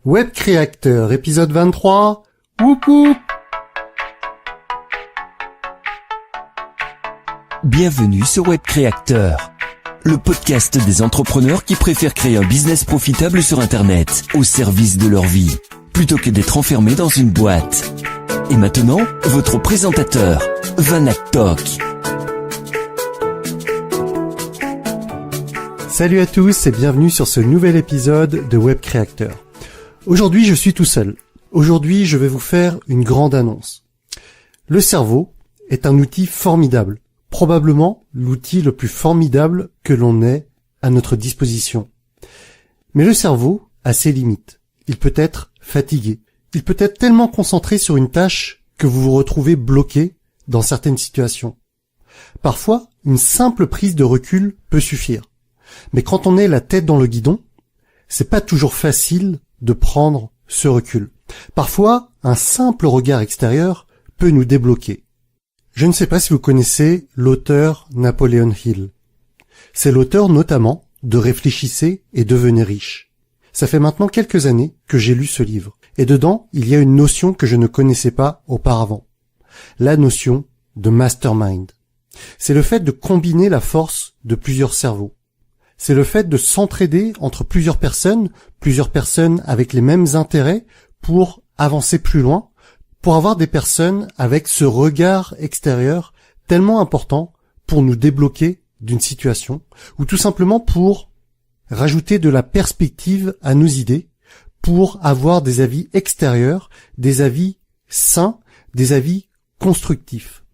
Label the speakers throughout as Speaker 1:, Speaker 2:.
Speaker 1: Web Creator, épisode 23. Whoop whoop.
Speaker 2: Bienvenue sur Web Creator, le podcast des entrepreneurs qui préfèrent créer un business profitable sur Internet, au service de leur vie, plutôt que d'être enfermés dans une boîte. Et maintenant, votre présentateur, Vanak Tok.
Speaker 1: Salut à tous et bienvenue sur ce nouvel épisode de Web Creator. Aujourd'hui, je suis tout seul. Aujourd'hui, je vais vous faire une grande annonce. Le cerveau est un outil formidable, probablement l'outil le plus formidable que l'on ait à notre disposition. Mais le cerveau a ses limites. Il peut être fatigué. Il peut être tellement concentré sur une tâche que vous vous retrouvez bloqué dans certaines situations. Parfois, une simple prise de recul peut suffire. Mais quand on est la tête dans le guidon, c'est pas toujours facile de prendre ce recul. Parfois, un simple regard extérieur peut nous débloquer. Je ne sais pas si vous connaissez l'auteur Napoleon Hill. C'est l'auteur notamment de Réfléchissez et devenez riche. Ça fait maintenant quelques années que j'ai lu ce livre. Et dedans, il y a une notion que je ne connaissais pas auparavant. La notion de mastermind. C'est le fait de combiner la force de plusieurs cerveaux. C'est le fait de s'entraider entre plusieurs personnes avec les mêmes intérêts pour avancer plus loin, pour avoir des personnes avec ce regard extérieur tellement important pour nous débloquer d'une situation, ou tout simplement pour rajouter de la perspective à nos idées, pour avoir des avis extérieurs, des avis sains, des avis constructifs.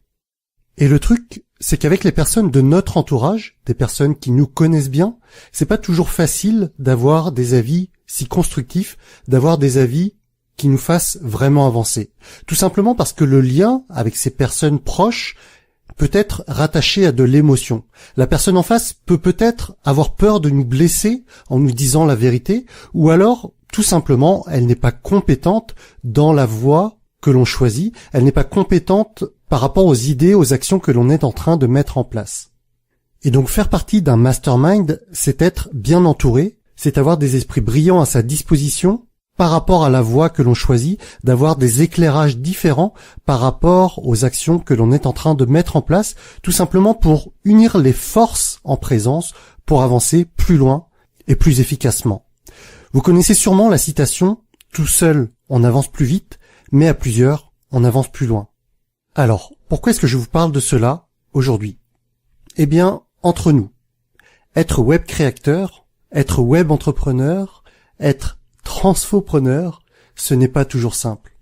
Speaker 1: Et le truc, c'est qu'avec les personnes de notre entourage, des personnes qui nous connaissent bien, c'est pas toujours facile d'avoir des avis si constructifs, d'avoir des avis qui nous fassent vraiment avancer. Tout simplement parce que le lien avec ces personnes proches peut être rattaché à de l'émotion. La personne en face peut peut-être avoir peur de nous blesser en nous disant la vérité, ou alors, tout simplement, elle n'est pas compétente dans la voie que l'on choisit, elle n'est pas compétente par rapport aux idées, aux actions que l'on est en train de mettre en place. Et donc faire partie d'un mastermind, c'est être bien entouré, c'est avoir des esprits brillants à sa disposition par rapport à la voie que l'on choisit, d'avoir des éclairages différents par rapport aux actions que l'on est en train de mettre en place, tout simplement pour unir les forces en présence pour avancer plus loin et plus efficacement. Vous connaissez sûrement la citation « Tout seul, on avance plus vite, mais à plusieurs, on avance plus loin ». Alors, pourquoi est-ce que je vous parle de cela aujourd'hui? Eh bien, entre nous, être web créateur, être web entrepreneur, être transfopreneur, ce n'est pas toujours simple.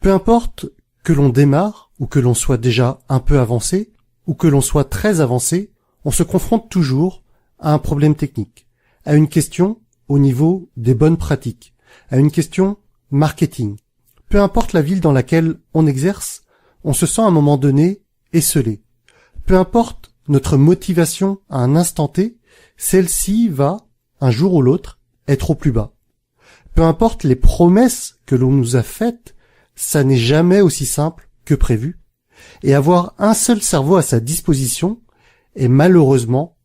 Speaker 1: Peu importe que l'on démarre ou que l'on soit déjà un peu avancé ou que l'on soit très avancé, on se confronte toujours à un problème technique, à une question au niveau des bonnes pratiques, à une question marketing. Peu importe la ville dans laquelle on exerce, on se sent à un moment donné esseulé. Peu importe notre motivation à un instant T, celle-ci va, un jour ou l'autre, être au plus bas. Peu importe les promesses que l'on nous a faites, ça n'est jamais aussi simple que prévu. Et avoir un seul cerveau à sa disposition est malheureusement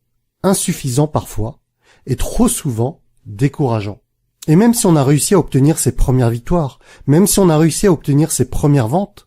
Speaker 1: insuffisant parfois et trop souvent décourageant. Et même si on a réussi à obtenir ses premières victoires, même si on a réussi à obtenir ses premières ventes,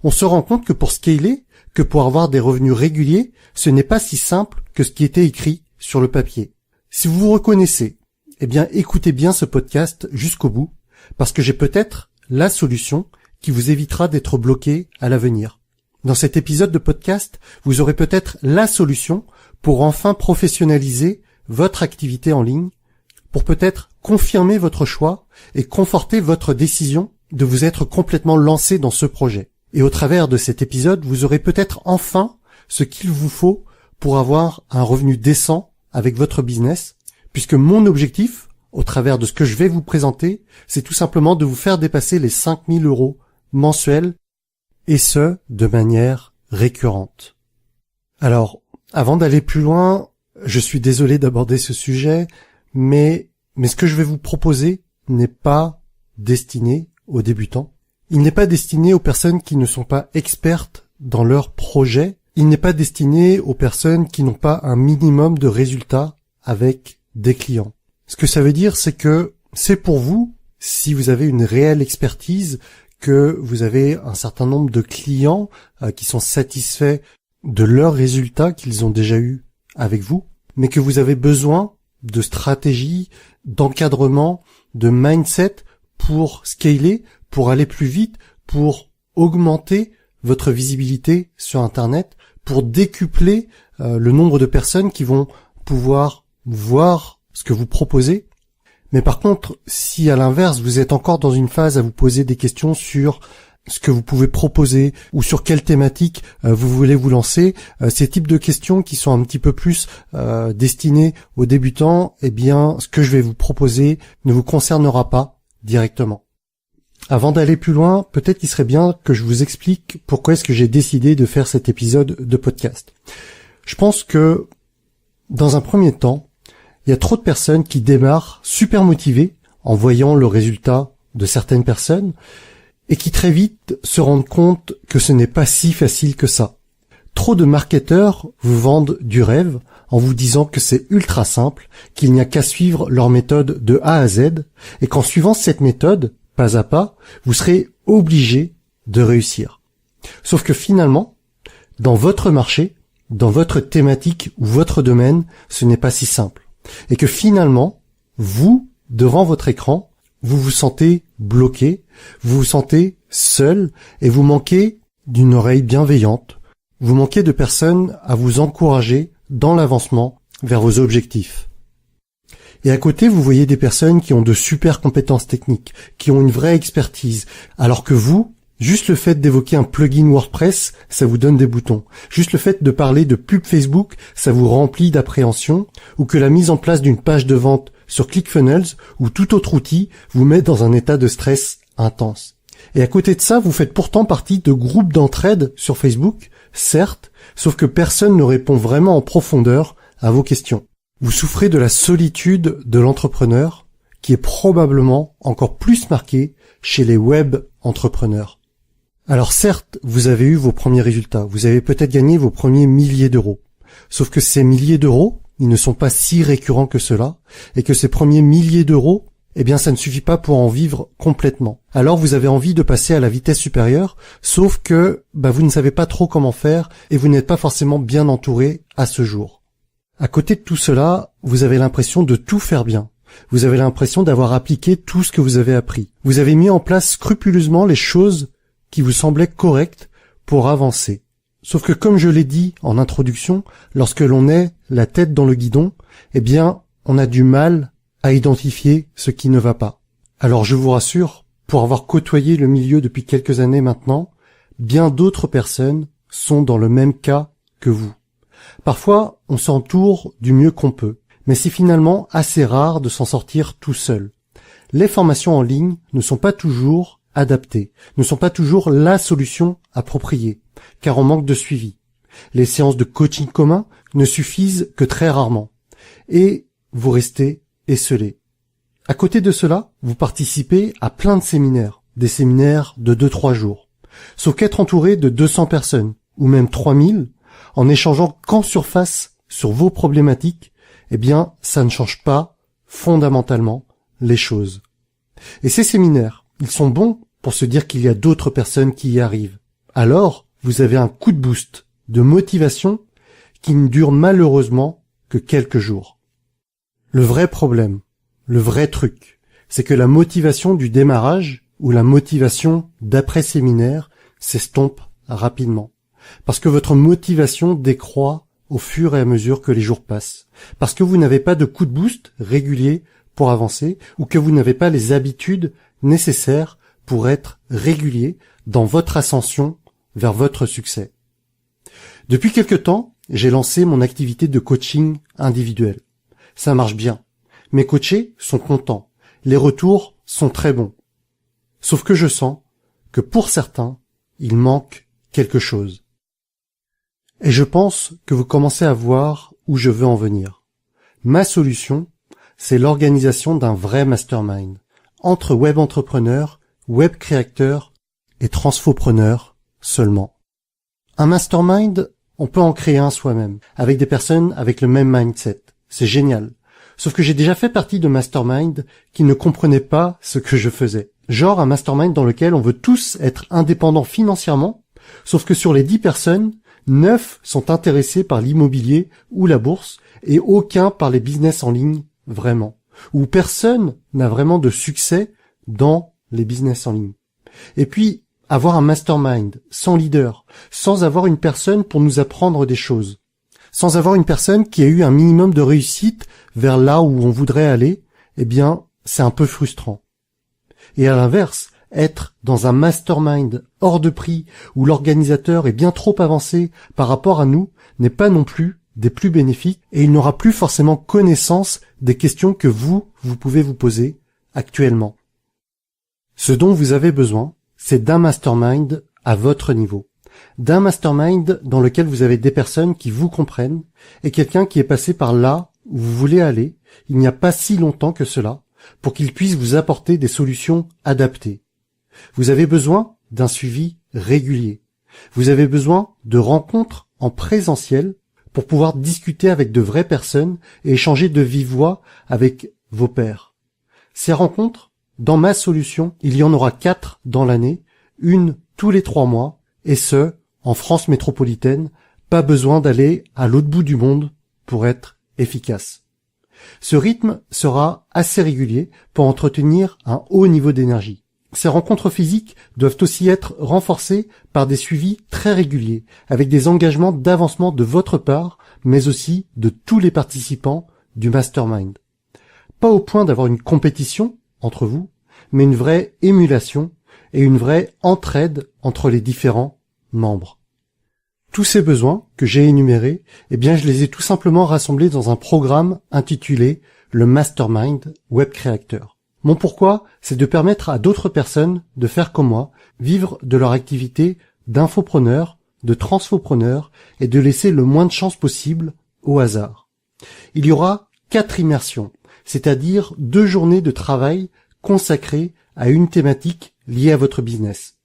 Speaker 1: on se rend compte que pour scaler, que pour avoir des revenus réguliers, ce n'est pas si simple que ce qui était écrit sur le papier. Si vous vous reconnaissez, eh bien écoutez bien ce podcast jusqu'au bout, parce que j'ai peut-être la solution qui vous évitera d'être bloqué à l'avenir. Dans cet épisode de podcast, vous aurez peut-être la solution pour enfin professionnaliser votre activité en ligne, pour peut-être confirmer votre choix et conforter votre décision de vous être complètement lancé dans ce projet. Et au travers de cet épisode, vous aurez peut-être enfin ce qu'il vous faut pour avoir un revenu décent avec votre business, puisque mon objectif, au travers de ce que je vais vous présenter, c'est tout simplement de vous faire dépasser les 5 000 € mensuels, et ce, de manière récurrente. Alors, avant d'aller plus loin, je suis désolé d'aborder ce sujet, mais ce que je vais vous proposer n'est pas destiné aux débutants. Il n'est pas destiné aux personnes qui ne sont pas expertes dans leur projet. Il n'est pas destiné aux personnes qui n'ont pas un minimum de résultats avec des clients. Ce que ça veut dire, c'est que c'est pour vous si vous avez une réelle expertise, que vous avez un certain nombre de clients qui sont satisfaits de leurs résultats qu'ils ont déjà eus avec vous, mais que vous avez besoin de stratégie, d'encadrement, de mindset pour scaler, pour aller plus vite, pour augmenter votre visibilité sur Internet, pour décupler le nombre de personnes qui vont pouvoir voir ce que vous proposez. Mais par contre, si à l'inverse, vous êtes encore dans une phase à vous poser des questions sur ce que vous pouvez proposer ou sur quelle thématique vous voulez vous lancer, ces types de questions qui sont un petit peu plus destinées aux débutants, eh bien, ce que je vais vous proposer ne vous concernera pas directement. Avant d'aller plus loin, peut-être qu'il serait bien que je vous explique pourquoi est-ce que j'ai décidé de faire cet épisode de podcast. Je pense que, dans un premier temps, il y a trop de personnes qui démarrent super motivées en voyant le résultat de certaines personnes et qui très vite se rendent compte que ce n'est pas si facile que ça. Trop de marketeurs vous vendent du rêve en vous disant que c'est ultra simple, qu'il n'y a qu'à suivre leur méthode de A à Z et qu'en suivant cette méthode, pas à pas, vous serez obligé de réussir. Sauf que finalement, dans votre marché, dans votre thématique ou votre domaine, ce n'est pas si simple. Et que finalement, vous, devant votre écran, vous vous sentez bloqué, vous vous sentez seul et vous manquez d'une oreille bienveillante, vous manquez de personnes à vous encourager dans l'avancement vers vos objectifs. Et à côté, vous voyez des personnes qui ont de super compétences techniques, qui ont une vraie expertise, alors que vous, juste le fait d'évoquer un plugin WordPress, ça vous donne des boutons. Juste le fait de parler de pub Facebook, ça vous remplit d'appréhension, ou que la mise en place d'une page de vente sur ClickFunnels ou tout autre outil vous met dans un état de stress intense. Et à côté de ça, vous faites pourtant partie de groupes d'entraide sur Facebook, certes, sauf que personne ne répond vraiment en profondeur à vos questions. Vous souffrez de la solitude de l'entrepreneur, qui est probablement encore plus marquée chez les web entrepreneurs. Alors certes, vous avez eu vos premiers résultats, vous avez peut-être gagné vos premiers milliers d'euros. Sauf que ces milliers d'euros, ils ne sont pas si récurrents que cela, et que ces premiers milliers d'euros, eh bien ça ne suffit pas pour en vivre complètement. Alors vous avez envie de passer à la vitesse supérieure, sauf que vous ne savez pas trop comment faire, et vous n'êtes pas forcément bien entouré à ce jour. À côté de tout cela, vous avez l'impression de tout faire bien. Vous avez l'impression d'avoir appliqué tout ce que vous avez appris. Vous avez mis en place scrupuleusement les choses qui vous semblaient correctes pour avancer. Sauf que comme je l'ai dit en introduction, lorsque l'on est la tête dans le guidon, eh bien, on a du mal à identifier ce qui ne va pas. Alors je vous rassure, pour avoir côtoyé le milieu depuis quelques années maintenant, bien d'autres personnes sont dans le même cas que vous. Parfois, on s'entoure du mieux qu'on peut, mais c'est finalement assez rare de s'en sortir tout seul. Les formations en ligne ne sont pas toujours adaptées, ne sont pas toujours la solution appropriée, car on manque de suivi. Les séances de coaching commun ne suffisent que très rarement, et vous restez esselé. À côté de cela, vous participez à plein de séminaires, des séminaires de 2-3 jours. Sauf qu'être entouré de 200 personnes, ou même 3000, en échangeant qu'en surface sur vos problématiques, eh bien, ça ne change pas fondamentalement les choses. Et ces séminaires, ils sont bons pour se dire qu'il y a d'autres personnes qui y arrivent. Alors, vous avez un coup de boost, de motivation, qui ne dure malheureusement que quelques jours. Le vrai problème, le vrai truc, c'est que la motivation du démarrage ou la motivation d'après-séminaire s'estompe rapidement. Parce que votre motivation décroît au fur et à mesure que les jours passent. Parce que vous n'avez pas de coup de boost régulier pour avancer ou que vous n'avez pas les habitudes nécessaires pour être régulier dans votre ascension vers votre succès. Depuis quelque temps, j'ai lancé mon activité de coaching individuel. Ça marche bien. Mes coachés sont contents. Les retours sont très bons. Sauf que je sens que pour certains, il manque quelque chose. Et je pense que vous commencez à voir où je veux en venir. Ma solution, c'est l'organisation d'un vrai mastermind entre web entrepreneurs, web créateurs et transfopreneurs seulement. Un mastermind, on peut en créer un soi-même, avec des personnes avec le même mindset. C'est génial. Sauf que j'ai déjà fait partie de mastermind qui ne comprenaient pas ce que je faisais. Genre un mastermind dans lequel on veut tous être indépendants financièrement, sauf que sur les 10 personnes, 9 sont intéressés par l'immobilier ou la bourse et aucun par les business en ligne vraiment. Ou personne n'a vraiment de succès dans les business en ligne. Et puis, avoir un mastermind sans leader, sans avoir une personne pour nous apprendre des choses, sans avoir une personne qui a eu un minimum de réussite vers là où on voudrait aller, eh bien, c'est un peu frustrant. Et à l'inverse, être dans un mastermind hors de prix où l'organisateur est bien trop avancé par rapport à nous n'est pas non plus des plus bénéfiques et il n'aura plus forcément connaissance des questions que vous pouvez vous poser actuellement. Ce dont vous avez besoin, c'est d'un mastermind à votre niveau. D'un mastermind dans lequel vous avez des personnes qui vous comprennent et quelqu'un qui est passé par là où vous voulez aller, il n'y a pas si longtemps que cela, pour qu'il puisse vous apporter des solutions adaptées. Vous avez besoin d'un suivi régulier. Vous avez besoin de rencontres en présentiel pour pouvoir discuter avec de vraies personnes et échanger de vive voix avec vos pairs. Ces rencontres, dans ma solution, il y en aura 4 dans l'année, une tous les 3 mois, et ce, en France métropolitaine, pas besoin d'aller à l'autre bout du monde pour être efficace. Ce rythme sera assez régulier pour entretenir un haut niveau d'énergie. Ces rencontres physiques doivent aussi être renforcées par des suivis très réguliers, avec des engagements d'avancement de votre part, mais aussi de tous les participants du mastermind. Pas au point d'avoir une compétition entre vous, mais une vraie émulation et une vraie entraide entre les différents membres. Tous ces besoins que j'ai énumérés, eh bien, je les ai tout simplement rassemblés dans un programme intitulé le Mastermind Web Creator. Mon pourquoi, c'est de permettre à d'autres personnes de faire comme moi, vivre de leur activité d'infopreneur, de transfopreneur et de laisser le moins de chance possible au hasard. Il y aura 4 immersions, c'est-à-dire 2 journées de travail consacrées à une thématique liée à votre business.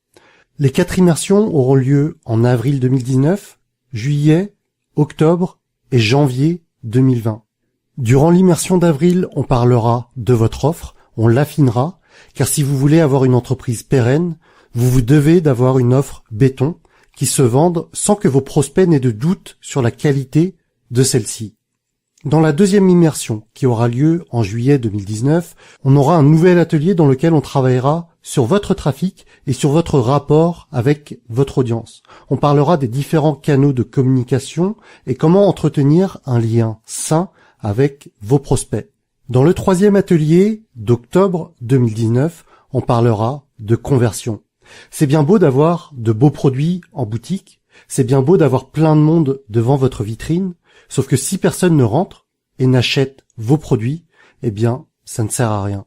Speaker 1: Les 4 immersions auront lieu en avril 2019, juillet, octobre et janvier 2020. Durant l'immersion d'avril, on parlera de votre offre, on l'affinera, car si vous voulez avoir une entreprise pérenne, vous devez d'avoir une offre béton qui se vende sans que vos prospects n'aient de doute sur la qualité de celle-ci. Dans la deuxième immersion, qui aura lieu en juillet 2019, on aura un nouvel atelier dans lequel on travaillera sur votre trafic et sur votre rapport avec votre audience. On parlera des différents canaux de communication et comment entretenir un lien sain avec vos prospects. Dans le troisième atelier d'octobre 2019, on parlera de conversion. C'est bien beau d'avoir de beaux produits en boutique, c'est bien beau d'avoir plein de monde devant votre vitrine, sauf que si personne ne rentre et n'achète vos produits, eh bien, ça ne sert à rien.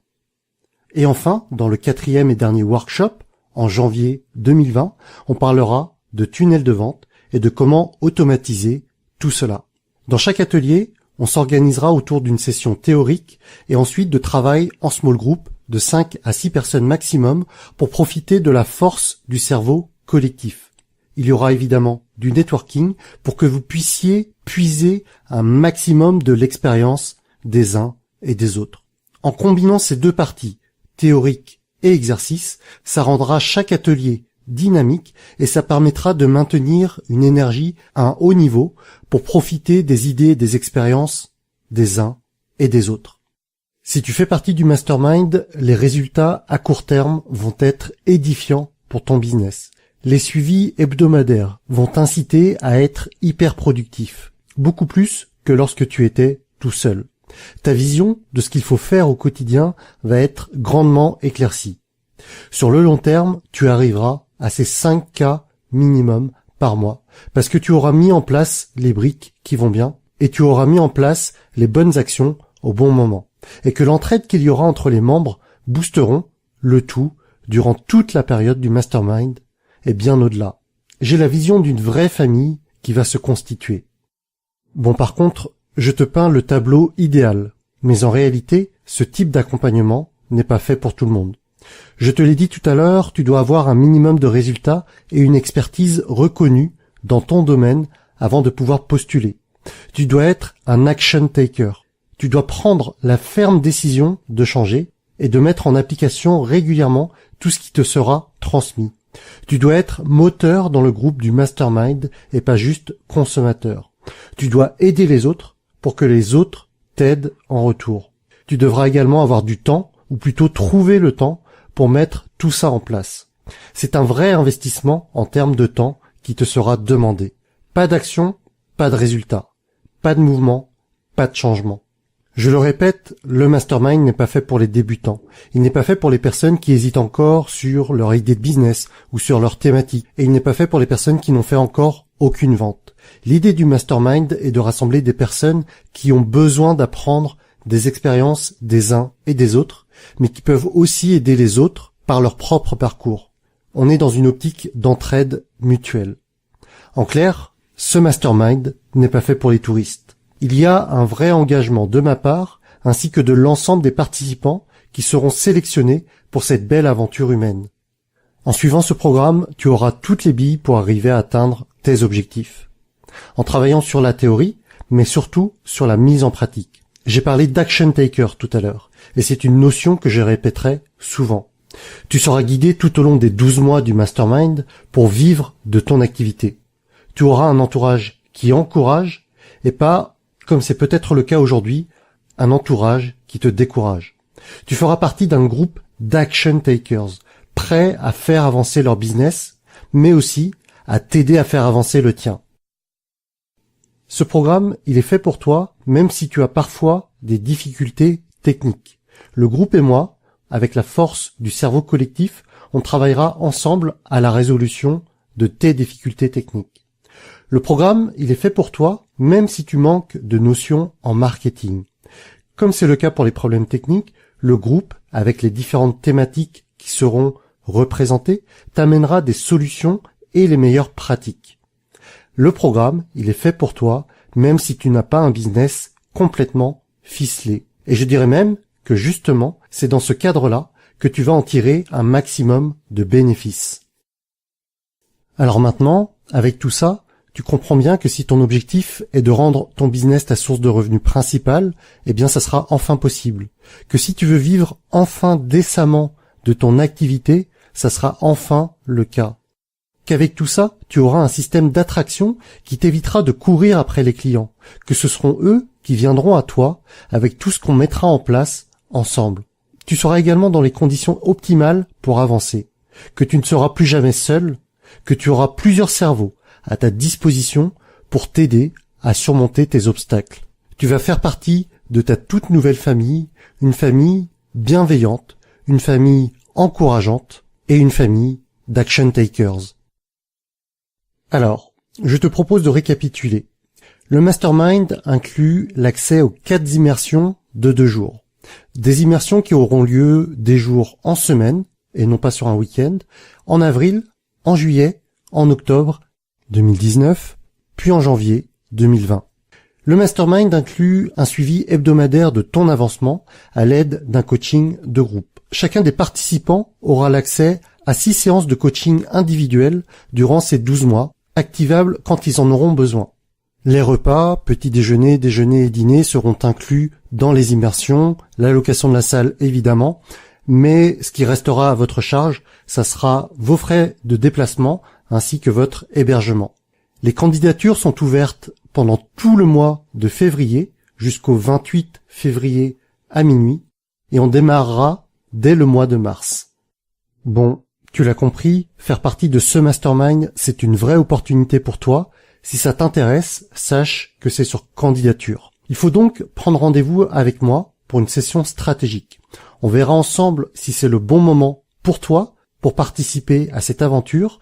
Speaker 1: Et enfin, dans le 4e et dernier workshop, en janvier 2020, on parlera de tunnels de vente et de comment automatiser tout cela. Dans chaque atelier, on s'organisera autour d'une session théorique et ensuite de travail en small group de 5 à 6 personnes maximum pour profiter de la force du cerveau collectif. Il y aura évidemment du networking pour que vous puissiez puiser un maximum de l'expérience des uns et des autres. En combinant ces 2 parties, théorique et exercice, ça rendra chaque atelier dynamique et ça permettra de maintenir une énergie à un haut niveau pour profiter des idées et des expériences des uns et des autres. Si tu fais partie du mastermind, les résultats à court terme vont être édifiants pour ton business. Les suivis hebdomadaires vont t'inciter à être hyper productif, beaucoup plus que lorsque tu étais tout seul. Ta vision de ce qu'il faut faire au quotidien va être grandement éclaircie. Sur le long terme, tu arriveras à ces 5 cas minimum par mois, parce que tu auras mis en place les briques qui vont bien, et tu auras mis en place les bonnes actions au bon moment, et que l'entraide qu'il y aura entre les membres boosteront le tout durant toute la période du mastermind, et bien au-delà. J'ai la vision d'une vraie famille qui va se constituer. Bon, par contre, je te peins le tableau idéal, mais en réalité, ce type d'accompagnement n'est pas fait pour tout le monde. Je te l'ai dit tout à l'heure, tu dois avoir un minimum de résultats et une expertise reconnue dans ton domaine avant de pouvoir postuler. Tu dois être un action taker. Tu dois prendre la ferme décision de changer et de mettre en application régulièrement tout ce qui te sera transmis. Tu dois être moteur dans le groupe du mastermind et pas juste consommateur. Tu dois aider les autres pour que les autres t'aident en retour. Tu devras également avoir du temps, ou plutôt trouver le temps, pour mettre tout ça en place. C'est un vrai investissement en termes de temps qui te sera demandé. Pas d'action, pas de résultat. Pas de mouvement, pas de changement. Je le répète, le mastermind n'est pas fait pour les débutants. Il n'est pas fait pour les personnes qui hésitent encore sur leur idée de business ou sur leur thématique. Et il n'est pas fait pour les personnes qui n'ont fait encore aucune vente. L'idée du mastermind est de rassembler des personnes qui ont besoin d'apprendre des expériences des uns et des autres, mais qui peuvent aussi aider les autres par leur propre parcours. On est dans une optique d'entraide mutuelle. En clair, ce mastermind n'est pas fait pour les touristes. Il y a un vrai engagement de ma part, ainsi que de l'ensemble des participants qui seront sélectionnés pour cette belle aventure humaine. En suivant ce programme, tu auras toutes les billes pour arriver à atteindre tes objectifs. En travaillant sur la théorie, mais surtout sur la mise en pratique. J'ai parlé d'action taker tout à l'heure, et c'est une notion que je répéterai souvent. Tu seras guidé tout au long des 12 mois du mastermind pour vivre de ton activité. Tu auras un entourage qui encourage et pas, comme c'est peut-être le cas aujourd'hui, un entourage qui te décourage. Tu feras partie d'un groupe d'action takers, prêts à faire avancer leur business, mais aussi à t'aider à faire avancer le tien. Ce programme, il est fait pour toi, même si tu as parfois des difficultés techniques. Le groupe et moi, avec la force du cerveau collectif, on travaillera ensemble à la résolution de tes difficultés techniques. Le programme, il est fait pour toi, même si tu manques de notions en marketing. Comme c'est le cas pour les problèmes techniques, le groupe, avec les différentes thématiques qui seront représentées, t'amènera des solutions et les meilleures pratiques. Le programme, il est fait pour toi, même si tu n'as pas un business complètement ficelé. Et je dirais même que justement, c'est dans ce cadre-là que tu vas en tirer un maximum de bénéfices. Alors maintenant, avec tout ça, tu comprends bien que si ton objectif est de rendre ton business ta source de revenus principale, eh bien ça sera enfin possible. Que si tu veux vivre enfin décemment de ton activité, ça sera enfin le cas. Qu'avec tout ça, tu auras un système d'attraction qui t'évitera de courir après les clients, que ce seront eux qui viendront à toi avec tout ce qu'on mettra en place ensemble. Tu seras également dans les conditions optimales pour avancer, que tu ne seras plus jamais seul, que tu auras plusieurs cerveaux à ta disposition pour t'aider à surmonter tes obstacles. Tu vas faire partie de ta toute nouvelle famille, une famille bienveillante, une famille encourageante et une famille d'action takers. Alors, je te propose de récapituler. Le mastermind inclut l'accès aux 4 immersions de 2 jours. Des immersions qui auront lieu des jours en semaine, et non pas sur un week-end, en avril, en juillet, en octobre 2019, puis en janvier 2020. Le mastermind inclut un suivi hebdomadaire de ton avancement à l'aide d'un coaching de groupe. Chacun des participants aura l'accès à 6 séances de coaching individuelles durant ces 12 mois, activables quand ils en auront besoin. Les repas, petit déjeuner, déjeuner et dîner seront inclus dans les immersions, l'allocation de la salle évidemment, mais ce qui restera à votre charge, ça sera vos frais de déplacement ainsi que votre hébergement. Les candidatures sont ouvertes pendant tout le mois de février jusqu'au 28 février à minuit et on démarrera dès le mois de mars. Bon, tu l'as compris, faire partie de ce mastermind, c'est une vraie opportunité pour toi. Si ça t'intéresse, sache que c'est sur candidature. Il faut donc prendre rendez-vous avec moi pour une session stratégique. On verra ensemble si c'est le bon moment pour toi pour participer à cette aventure.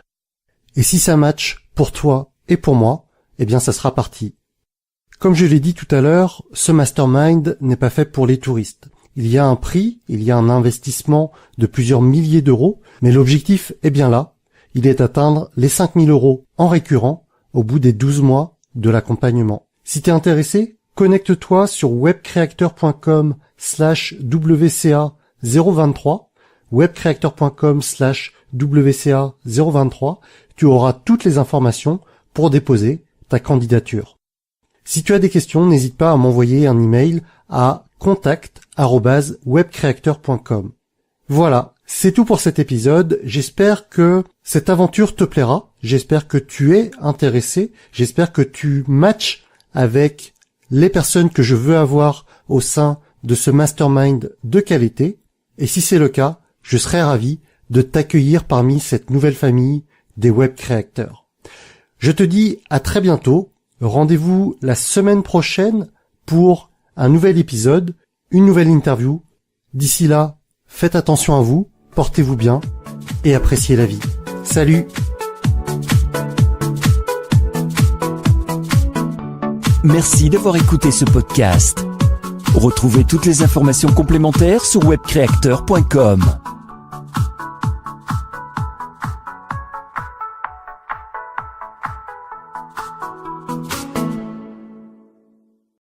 Speaker 1: Et si ça match pour toi et pour moi, eh bien ça sera parti. Comme je l'ai dit tout à l'heure, ce mastermind n'est pas fait pour les touristes. Il y a un prix, il y a un investissement de plusieurs milliers d'euros, mais l'objectif est bien là. Il est d'atteindre les 5 000 euros en récurrent au bout des 12 mois de l'accompagnement. Si t'es intéressé, connecte-toi sur webcreator.com/WCA023, webcreator.com/WCA023. Tu auras toutes les informations pour déposer ta candidature. Si tu as des questions, n'hésite pas à m'envoyer un email à contact@webcreator.com. Voilà, c'est tout pour cet épisode. J'espère que cette aventure te plaira. J'espère que tu es intéressé. J'espère que tu matches avec les personnes que je veux avoir au sein de ce mastermind de qualité. Et si c'est le cas, je serai ravi de t'accueillir parmi cette nouvelle famille des web créateurs. Je te dis à très bientôt. Rendez-vous la semaine prochaine pour un nouvel épisode, une nouvelle interview. D'ici là, faites attention à vous, portez-vous bien et appréciez la vie. Salut!
Speaker 2: Merci d'avoir écouté ce podcast. Retrouvez toutes les informations complémentaires sur webcreator.com.